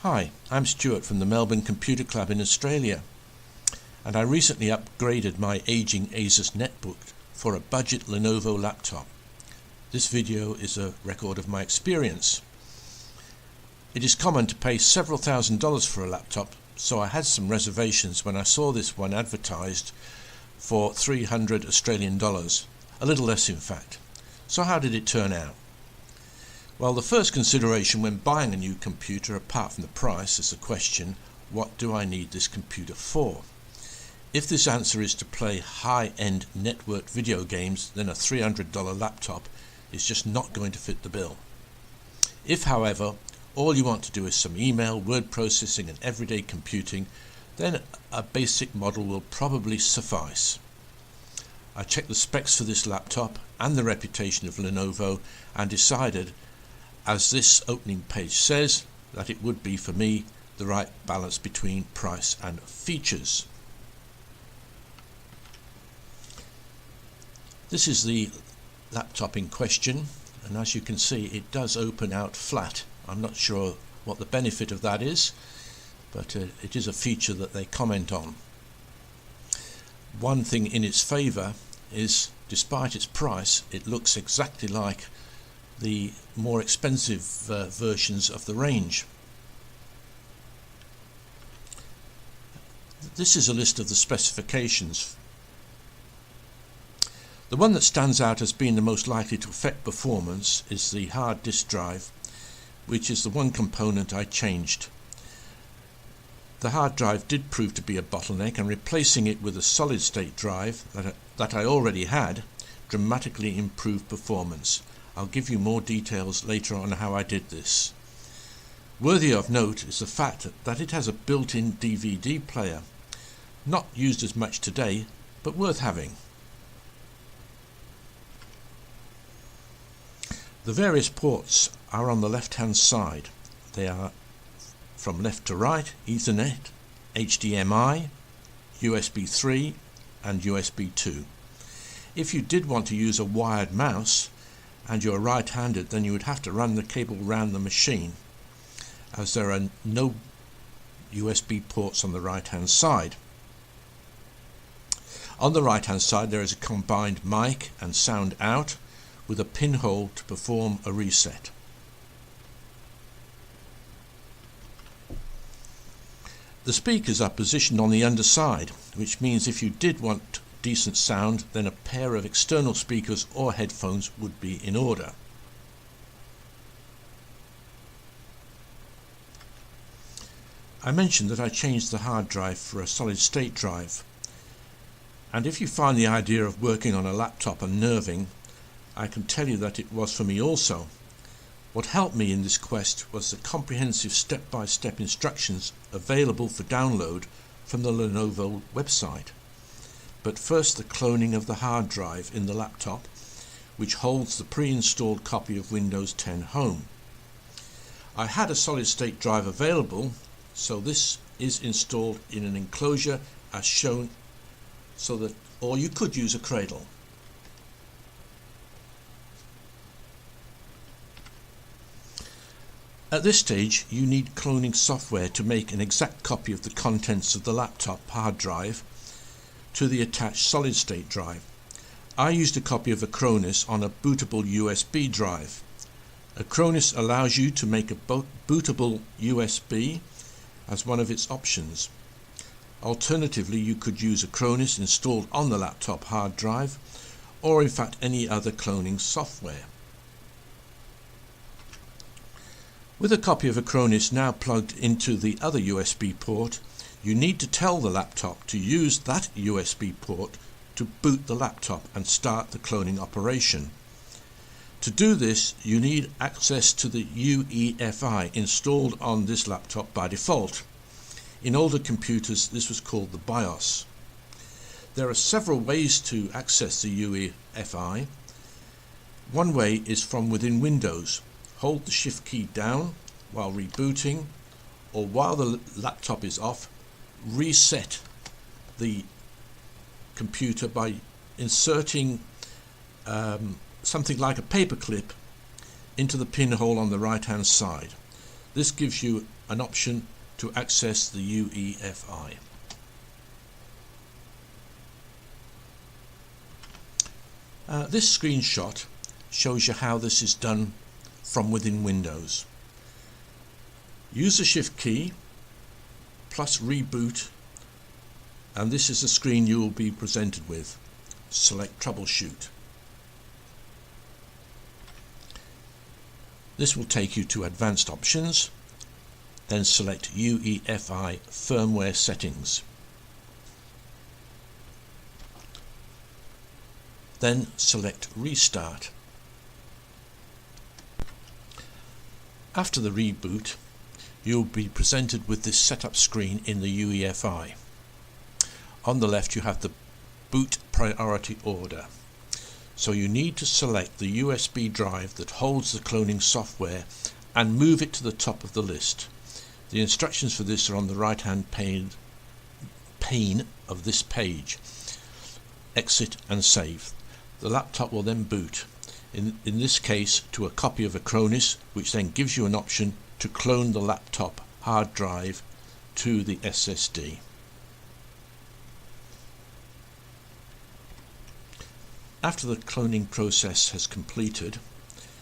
Hi, I'm Stuart from the Melbourne Computer Club in Australia, and I recently upgraded my aging Asus netbook for a budget Lenovo laptop. This video is a record of my experience. It is common to pay several $1,000s for a laptop, so I had some reservations when I saw this one advertised for 300 Australian dollars, a little less in fact. So how did it turn out? Well, the first consideration when buying a new computer, apart from the price, is the question, what do I need this computer for? If this answer is to play high-end networked video games, then a $300 laptop is just not going to fit the bill. If, however, all you want to do is some email, word processing and everyday computing, then a basic model will probably suffice. I checked the specs for this laptop and the reputation of Lenovo and decided, as this opening page says, that it would be for me the right balance between price and features. This is the laptop in question, and as you can see it does open out flat. I'm not sure what the benefit of that is, but it is a feature that they comment on. One thing in its favour is, despite its price, it looks exactly like the more expensive versions of the range. This is a list of the specifications. The one that stands out as being the most likely to affect performance is the hard disk drive, which is the one component I changed. The hard drive did prove to be a bottleneck, and replacing it with a solid state drive that I already had dramatically improved performance. I'll give you more details later on how I did this. Worthy of note is the fact that it has a built-in DVD player, not used as much today, but worth having. The various ports are on the left-hand side. They are from left to right: Ethernet, HDMI, USB 3 and USB 2. If you did want to use a wired mouse and you're right-handed, then you would have to run the cable around the machine, as there are no USB ports on the right-hand side. On the right-hand side there is a combined mic and sound out with a pinhole to perform a reset. The speakers are positioned on the underside, which means if you did want decent sound, then a pair of external speakers or headphones would be in order. I mentioned that I changed the hard drive for a solid state drive, and if you find the idea of working on a laptop unnerving, I can tell you that it was for me also. What helped me in this quest was the comprehensive step-by-step instructions available for download from the Lenovo website. But first, the cloning of the hard drive in the laptop, which holds the pre-installed copy of Windows 10 Home. I had a solid-state drive available, so this is installed in an enclosure as shown, or you could use a cradle. At this stage, you need cloning software to make an exact copy of the contents of the laptop hard drive to the attached solid-state drive. I used a copy of Acronis on a bootable USB drive. Acronis allows you to make a bootable USB as one of its options. Alternatively, you could use Acronis installed on the laptop hard drive, or in fact any other cloning software. With a copy of Acronis now plugged into the other USB port, you need to tell the laptop to use that USB port to boot the laptop and start the cloning operation. To do this, you need access to the UEFI installed on this laptop by default. In older computers, this was called the BIOS. There are several ways to access the UEFI. One way is from within Windows. Hold the Shift key down while rebooting, or while the laptop is off, reset the computer by inserting something like a paperclip into the pinhole on the right hand side. This gives you an option to access the UEFI. This screenshot shows you how this is done from within Windows. Use the Shift key plus reboot, and this is the screen you will be presented with. Select Troubleshoot. This will take you to Advanced Options, then select UEFI Firmware Settings. Then select Restart. After the reboot, you'll be presented with this setup screen in the UEFI. On the left you have the boot priority order. So you need to select the USB drive that holds the cloning software and move it to the top of the list. The instructions for this are on the right hand pane of this page. Exit and save. The laptop will then boot, in this case to a copy of Acronis, which then gives you an option to clone the laptop hard drive to the SSD. After the cloning process has completed,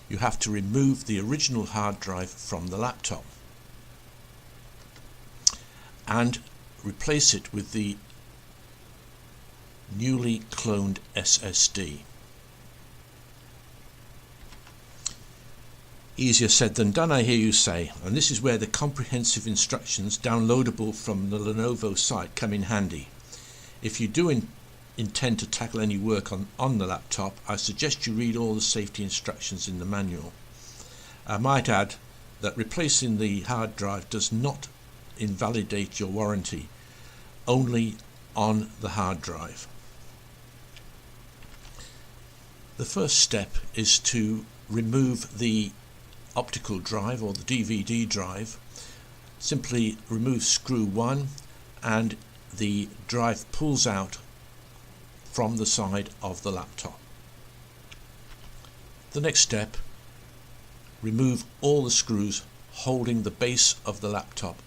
you have to remove the original hard drive from the laptop and replace it with the newly cloned SSD. Easier said than done, I hear you say, and this is where the comprehensive instructions downloadable from the Lenovo site come in handy. If you do intend to tackle any work on the laptop, I suggest you read all the safety instructions in the manual. I might add that replacing the hard drive does not invalidate your warranty, only on the hard drive. The first step is to remove the optical drive or the DVD drive. Simply remove screw 1 and the drive pulls out from the side of the laptop. The next step, remove all the screws holding the base of the laptop.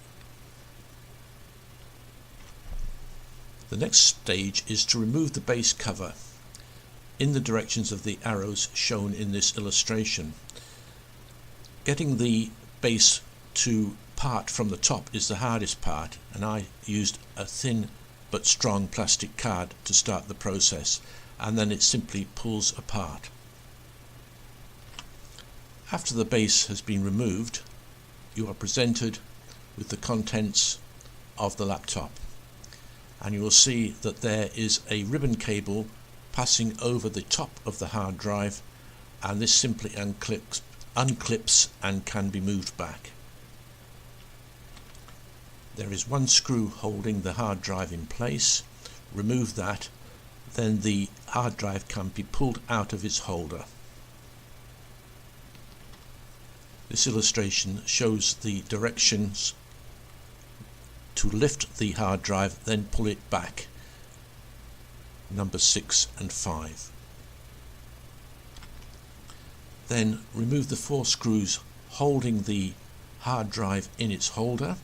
The next stage is to remove the base cover in the directions of the arrows shown in this illustration. Getting the base to part from the top is the hardest part, and I used a thin but strong plastic card to start the process, and then it simply pulls apart. After the base has been removed, you are presented with the contents of the laptop, and you will see that there is a ribbon cable passing over the top of the hard drive, and this simply unclips and can be moved back. There is one screw holding the hard drive in place. Remove that, then the hard drive can be pulled out of its holder. This illustration shows the directions to lift the hard drive, then pull it back, number 6 and 5. Then remove the 4 screws holding the hard drive in its holder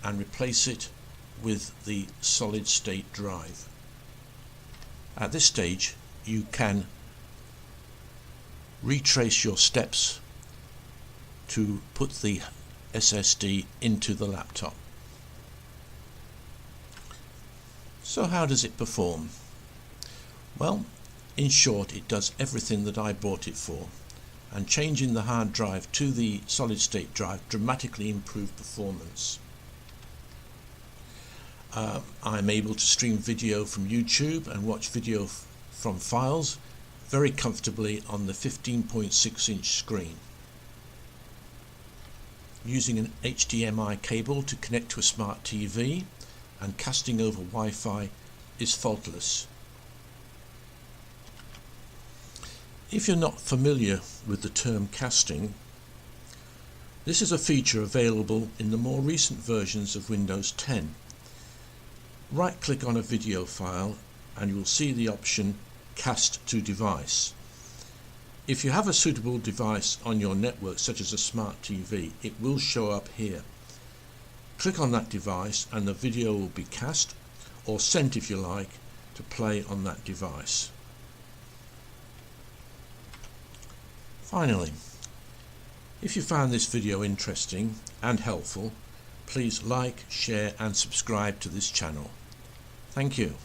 and replace it with the solid state drive. At this stage you can retrace your steps to put the SSD into the laptop. So how does it perform? Well, in short, it does everything that I bought it for, and changing the hard drive to the solid state drive dramatically improved performance. I'm able to stream video from YouTube and watch video from files very comfortably on the 15.6-inch screen. Using an HDMI cable to connect to a smart TV and casting over Wi-Fi is faultless. If you're not familiar with the term casting, this is a feature available in the more recent versions of Windows 10. Right-click on a video file and you will see the option Cast to Device. If you have a suitable device on your network, such as a smart TV, it will show up here. Click on that device and the video will be cast, or sent if you like, to play on that device. Finally, if you found this video interesting and helpful, please like, share and subscribe to this channel. Thank you.